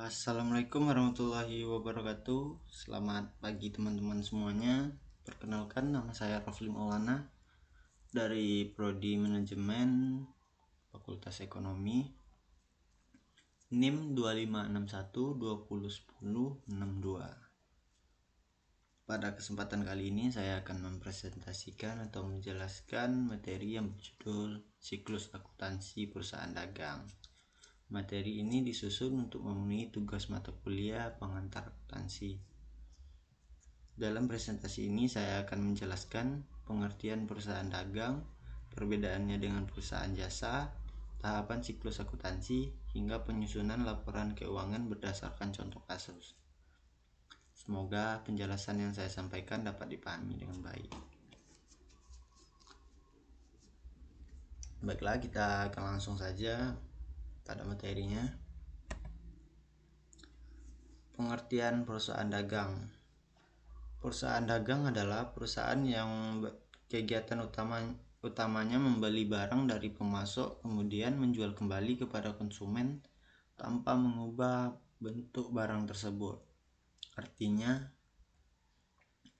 Assalamualaikum warahmatullahi wabarakatuh. Selamat pagi teman-teman semuanya. Perkenalkan, nama saya Rafli Maulana dari Prodi Manajemen Fakultas Ekonomi, NIM 2561201062. Pada kesempatan kali ini saya akan mempresentasikan atau menjelaskan materi yang berjudul Siklus Akuntansi Perusahaan Dagang. Materi ini disusun untuk memenuhi tugas mata kuliah pengantar akuntansi. Dalam presentasi ini saya akan menjelaskan pengertian perusahaan dagang, perbedaannya dengan perusahaan jasa, tahapan siklus akuntansi, hingga penyusunan laporan keuangan berdasarkan contoh kasus. Semoga penjelasan yang saya sampaikan dapat dipahami dengan baik. Baiklah, kita akan langsung saja pada materinya. Pengertian perusahaan dagang. Perusahaan dagang adalah perusahaan yang kegiatan utamanya membeli barang dari pemasok kemudian menjual kembali kepada konsumen tanpa mengubah bentuk barang tersebut. Artinya,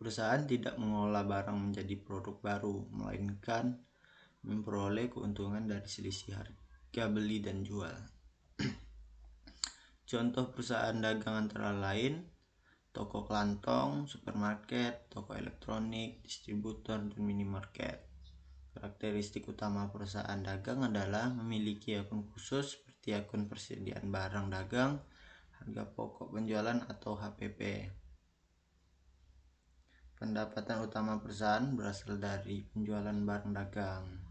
perusahaan tidak mengolah barang menjadi produk baru, melainkan memperoleh keuntungan dari selisih harga beli dan jual. Contoh perusahaan dagang antara lain toko kelantong, supermarket, toko elektronik, distributor, dan minimarket. Karakteristik utama perusahaan dagang adalah memiliki akun khusus seperti akun persediaan barang dagang, harga pokok penjualan atau HPP. Pendapatan utama perusahaan berasal dari penjualan barang dagang.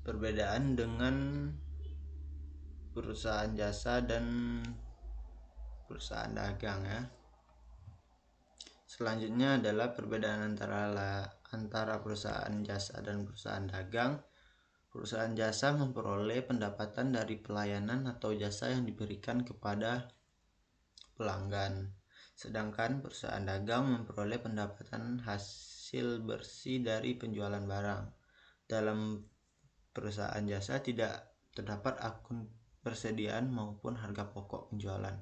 Perbedaan dengan perusahaan jasa dan perusahaan dagang ya. Selanjutnya adalah perbedaan antara perusahaan jasa dan perusahaan dagang. Perusahaan jasa memperoleh pendapatan dari pelayanan atau jasa yang diberikan kepada pelanggan. Sedangkan perusahaan dagang memperoleh pendapatan hasil bersih dari penjualan barang. Dalam perusahaan jasa tidak terdapat akun persediaan maupun harga pokok penjualan.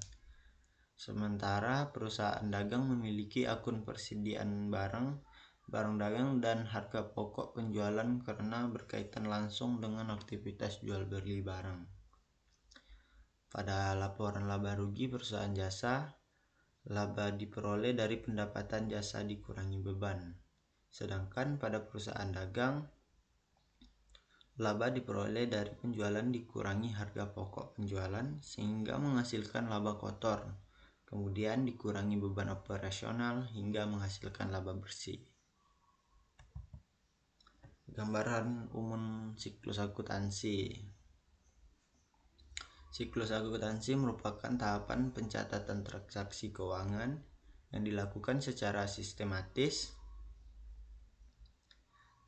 Sementara perusahaan dagang memiliki akun persediaan barang dagang dan harga pokok penjualan karena berkaitan langsung dengan aktivitas jual beli barang. Pada laporan laba rugi perusahaan jasa, laba diperoleh dari pendapatan jasa dikurangi beban. Sedangkan pada perusahaan dagang, laba diperoleh dari penjualan dikurangi harga pokok penjualan sehingga menghasilkan laba kotor. Kemudian dikurangi beban operasional hingga menghasilkan laba bersih. Gambaran umum siklus akuntansi. Siklus akuntansi merupakan tahapan pencatatan transaksi keuangan yang dilakukan secara sistematis.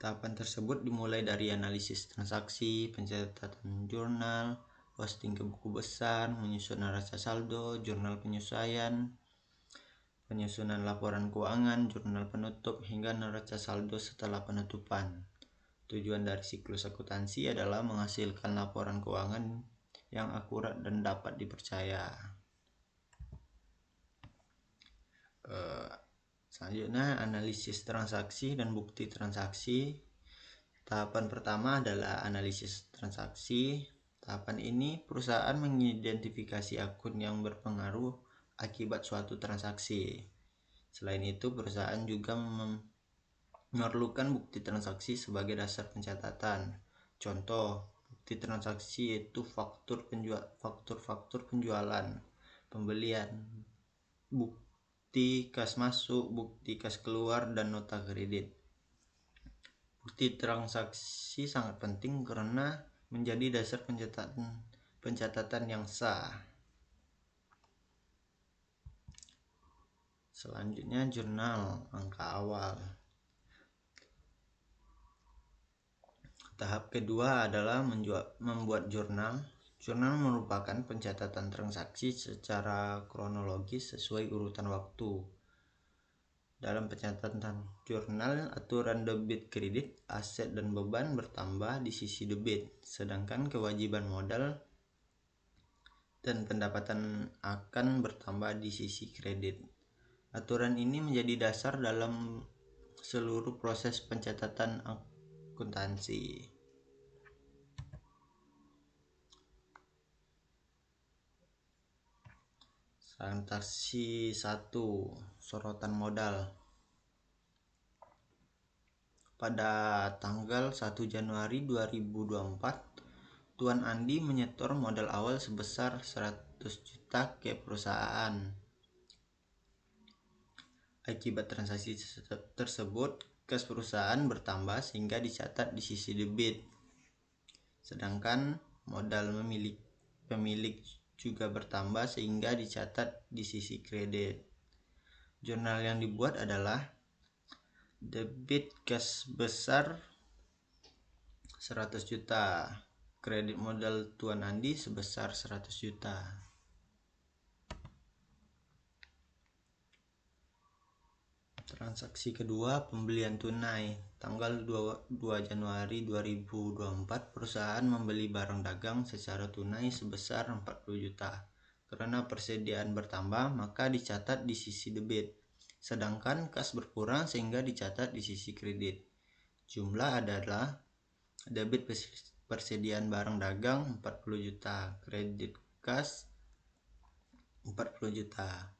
Tahapan tersebut dimulai dari analisis transaksi, pencatatan jurnal, posting ke buku besar, menyusun neraca saldo, jurnal penyesuaian, penyusunan laporan keuangan, jurnal penutup, hingga neraca saldo setelah penutupan. Tujuan dari siklus akuntansi adalah menghasilkan laporan keuangan yang akurat dan dapat dipercaya. Selanjutnya, analisis transaksi dan bukti transaksi. Tahapan pertama adalah analisis transaksi. Tahapan ini perusahaan mengidentifikasi akun yang berpengaruh akibat suatu transaksi. Selain itu, perusahaan juga memerlukan bukti transaksi sebagai dasar pencatatan. Contoh bukti transaksi yaitu faktur penjualan, pembelian, bukti kas masuk, bukti kas keluar, dan nota kredit. Bukti transaksi sangat penting karena menjadi dasar pencatatan yang sah. Selanjutnya, jurnal angka awal. Tahap kedua adalah membuat jurnal. Jurnal merupakan pencatatan transaksi secara kronologis sesuai urutan waktu. Dalam pencatatan jurnal, aturan debit kredit, aset dan beban bertambah di sisi debit, sedangkan kewajiban modal dan pendapatan akan bertambah di sisi kredit. Aturan ini menjadi dasar dalam seluruh proses pencatatan akuntansi. Transaksi 1. Sorotan modal. Pada tanggal 1 Januari 2024, Tuan Andi menyetor modal awal sebesar 100 juta ke perusahaan. Akibat transaksi tersebut, kas perusahaan bertambah sehingga dicatat di sisi debit. Sedangkan modal pemilik juga bertambah sehingga dicatat di sisi kredit. Jurnal yang dibuat adalah debit kas besar 100 juta, kredit modal Tuan Andi sebesar 100 juta. Transaksi kedua, pembelian tunai. Tanggal 2 Januari 2024, perusahaan membeli barang dagang secara tunai sebesar 40 juta. Karena persediaan bertambah, maka dicatat di sisi debit. Sedangkan kas berkurang sehingga dicatat di sisi kredit. Jumlah adalah debit persediaan barang dagang 40 juta, kredit kas 40 juta.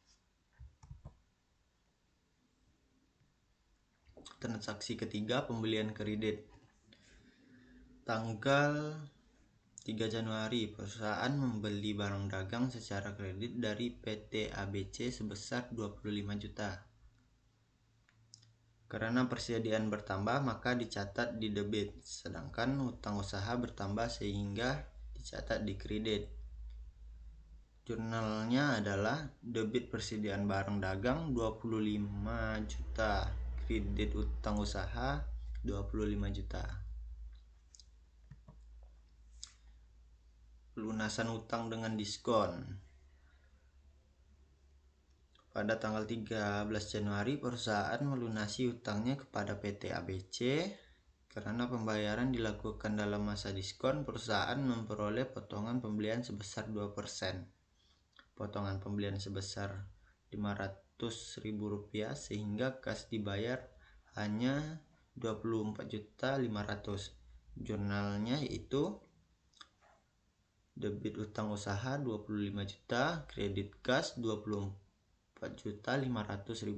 Transaksi ketiga, pembelian kredit. Tanggal 3 Januari, perusahaan membeli barang dagang secara kredit dari PT ABC sebesar 25 juta. Karena persediaan bertambah, maka dicatat di debit, sedangkan utang usaha bertambah sehingga dicatat di kredit. Jurnalnya adalah debit persediaan barang dagang 25 juta, kredit utang usaha 25 juta. Pelunasan utang dengan diskon. Pada tanggal 13 Januari, perusahaan melunasi utangnya kepada PT ABC. Karena pembayaran dilakukan dalam masa diskon, perusahaan memperoleh potongan pembelian sebesar 2%. Potongan pembelian sebesar Rp500.000 sehingga kas dibayar hanya 24.500.000. Jurnalnya yaitu debit utang usaha 25 juta, kredit kas 24.500.000,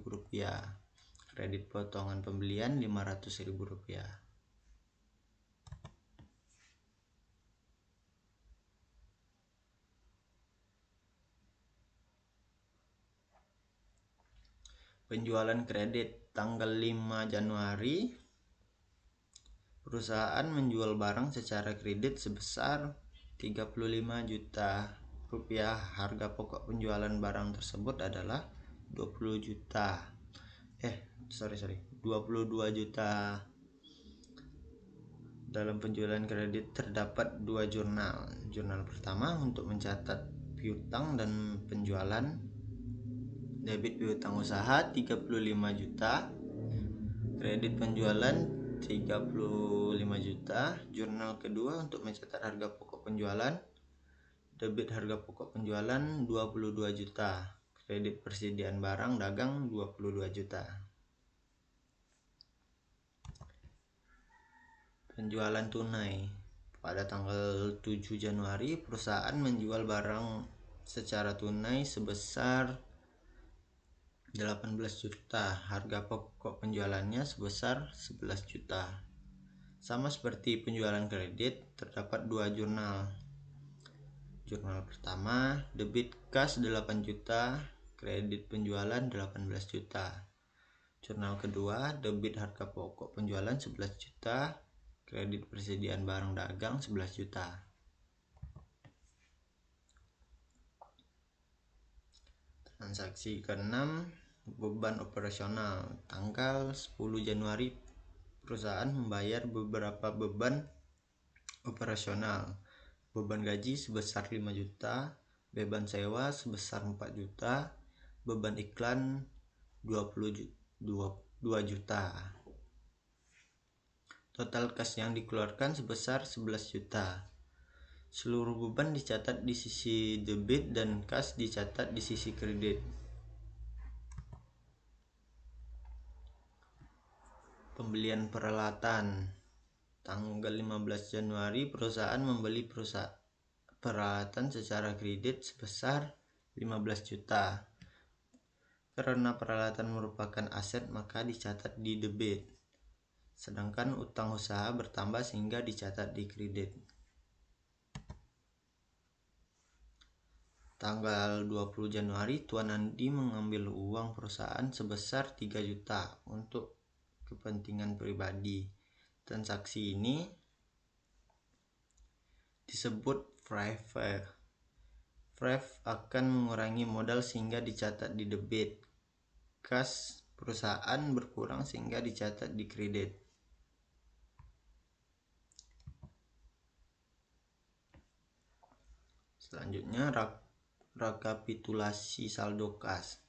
kredit potongan pembelian Rp500.000. Penjualan kredit. Tanggal 5 Januari, perusahaan menjual barang secara kredit sebesar Rp35 juta. Harga pokok penjualan barang tersebut adalah 22 juta. Dalam penjualan kredit terdapat dua jurnal. Jurnal pertama untuk mencatat piutang dan penjualan. Debit piutang usaha 35 juta, kredit penjualan 35 juta. Jurnal kedua untuk mencatat harga pokok penjualan. Debit harga pokok penjualan 22 juta, kredit persediaan barang dagang 22 juta. Penjualan tunai. Pada tanggal 7 Januari, perusahaan menjual barang secara tunai sebesar 18 juta. Harga pokok penjualannya sebesar 11 juta. Sama seperti penjualan kredit, terdapat dua jurnal. Jurnal pertama, debit kas 8 juta, kredit penjualan 18 juta. Jurnal kedua, debit harga pokok penjualan 11 juta, kredit persediaan barang dagang 11 juta. Transaksi ke-6, beban operasional. Tanggal 10 Januari, perusahaan membayar beberapa beban operasional. Beban gaji sebesar 5 juta, beban sewa sebesar 4 juta, beban iklan 2 juta. Total kas yang dikeluarkan sebesar 11 juta. Seluruh beban dicatat di sisi debit dan kas dicatat di sisi kredit. Pembelian peralatan. Tanggal 15 Januari perusahaan membeli peralatan secara kredit sebesar 15 juta. Karena peralatan merupakan aset maka dicatat di debit. Sedangkan utang usaha bertambah sehingga dicatat di kredit. Tanggal 20 Januari Tuan Andi mengambil uang perusahaan sebesar 3 juta untuk kepentingan pribadi. Transaksi ini disebut FREV. FREV akan mengurangi modal sehingga dicatat di debit. Kas perusahaan berkurang sehingga dicatat di kredit. Selanjutnya rekapitulasi saldo kas.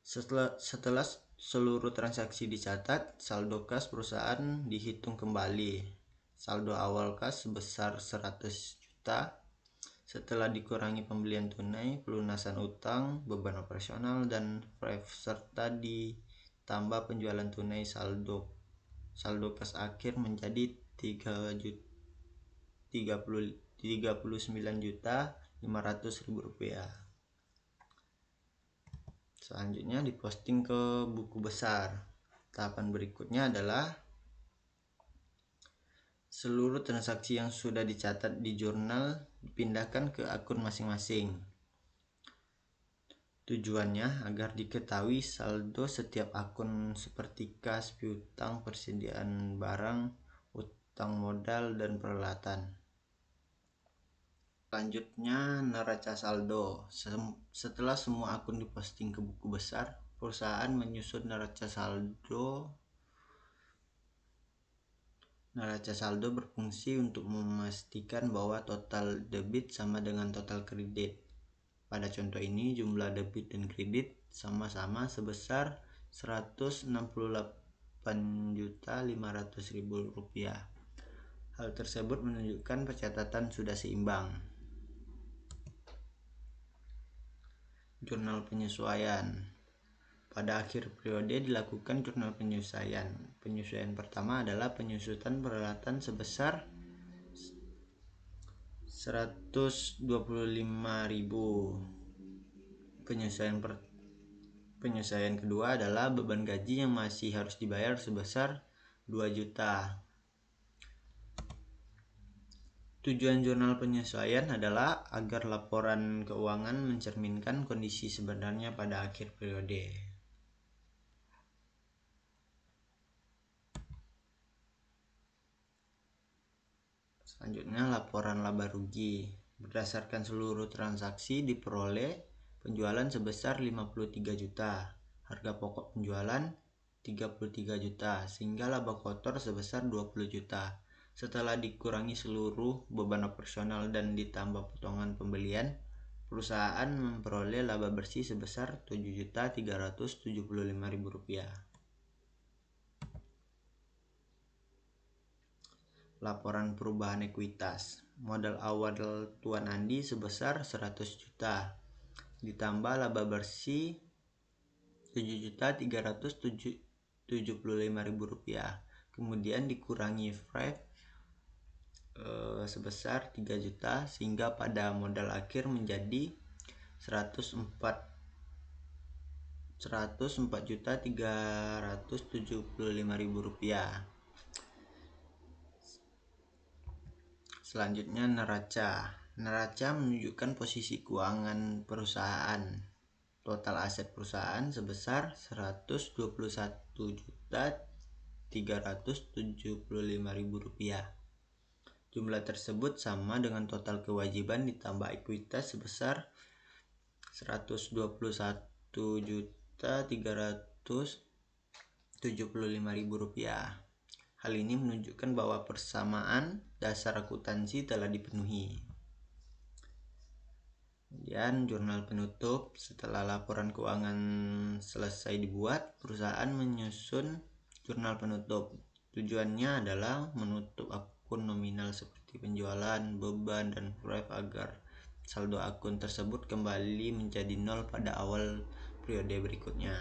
Setelah seluruh transaksi dicatat, saldo kas perusahaan dihitung kembali. Saldo awal kas sebesar 100 juta. Setelah dikurangi pembelian tunai, pelunasan utang, beban operasional, dan FREV serta ditambah penjualan tunai, saldo kas akhir menjadi 39.500.000 rupiah. Selanjutnya diposting ke buku besar. Tahapan berikutnya adalah seluruh transaksi yang sudah dicatat di jurnal dipindahkan ke akun masing-masing. Tujuannya agar diketahui saldo setiap akun seperti kas, piutang, persediaan barang, utang modal, dan peralatan. Selanjutnya neraca saldo. Setelah semua akun diposting ke buku besar, perusahaan menyusun neraca saldo. Neraca saldo berfungsi untuk memastikan bahwa total debit sama dengan total kredit. Pada contoh ini jumlah debit dan kredit sama-sama sebesar 168.500.000 rupiah. Hal tersebut menunjukkan pencatatan sudah seimbang. Jurnal penyesuaian. Pada akhir periode dilakukan jurnal penyesuaian. Penyesuaian pertama adalah penyusutan peralatan sebesar 125.000. Penyesuaian kedua adalah beban gaji yang masih harus dibayar sebesar 2 juta. Tujuan jurnal penyesuaian adalah agar laporan keuangan mencerminkan kondisi sebenarnya pada akhir periode. Selanjutnya laporan laba rugi. Berdasarkan seluruh transaksi diperoleh penjualan sebesar 53 juta, harga pokok penjualan 33 juta, sehingga laba kotor sebesar 20 juta. Setelah dikurangi seluruh beban operasional dan ditambah potongan pembelian, perusahaan memperoleh laba bersih sebesar 7.375.000 rupiah. Laporan perubahan ekuitas. Modal awal Tuan Andi sebesar 100 juta. Ditambah laba bersih 7.375.000 rupiah. Kemudian dikurangi FREV sebesar 3 juta sehingga pada modal akhir menjadi 104.375.000 rupiah. Selanjutnya neraca. Neraca menunjukkan posisi keuangan perusahaan. Total aset perusahaan sebesar 121.375.000 rupiah. Jumlah tersebut sama dengan total kewajiban ditambah ekuitas sebesar 121.375.000 rupiah. Hal ini menunjukkan bahwa persamaan dasar akuntansi telah dipenuhi. Kemudian jurnal penutup. Setelah laporan keuangan selesai dibuat, perusahaan menyusun jurnal penutup. Tujuannya adalah menutup akun nominal seperti transaksi penjualan, beban, dan proyek agar saldo akun tersebut kembali menjadi nol pada awal periode berikutnya.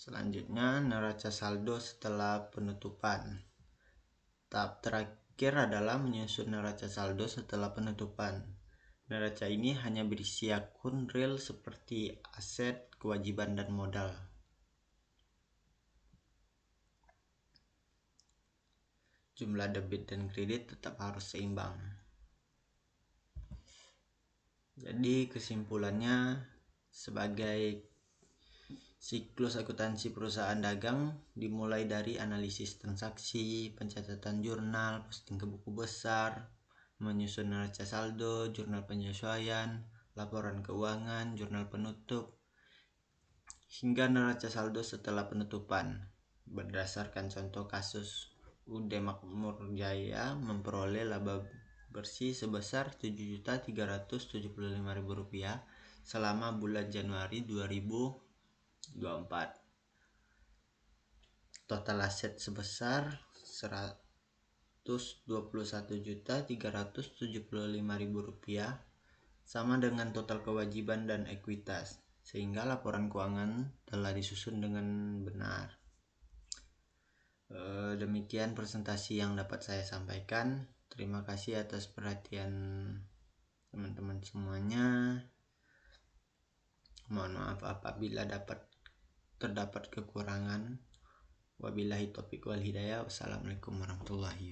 Selanjutnya, neraca saldo setelah penutupan. Tahap terakhir adalah menyusun neraca saldo setelah penutupan. Neraca ini hanya berisi akun real seperti aset, kewajiban, dan modal. Jumlah debit dan kredit tetap harus seimbang. Jadi kesimpulannya, sebagai siklus akuntansi perusahaan dagang dimulai dari analisis transaksi, pencatatan jurnal, posting ke buku besar, menyusun neraca saldo, jurnal penyesuaian, laporan keuangan, jurnal penutup, hingga neraca saldo setelah penutupan. Berdasarkan contoh kasus UD Makmur Jaya memperoleh laba bersih sebesar Rp7.375.000 selama bulan Januari 2024. Total aset sebesar Rp121.375.000 sama dengan total kewajiban dan ekuitas, sehingga laporan keuangan telah disusun dengan benar. Demikian presentasi yang dapat saya sampaikan. Terima kasih atas perhatian teman-teman semuanya. Mohon maaf apabila terdapat kekurangan. Wabillahi taufiq wal hidayah. Wassalamualaikum warahmatullahi wabarakatuh.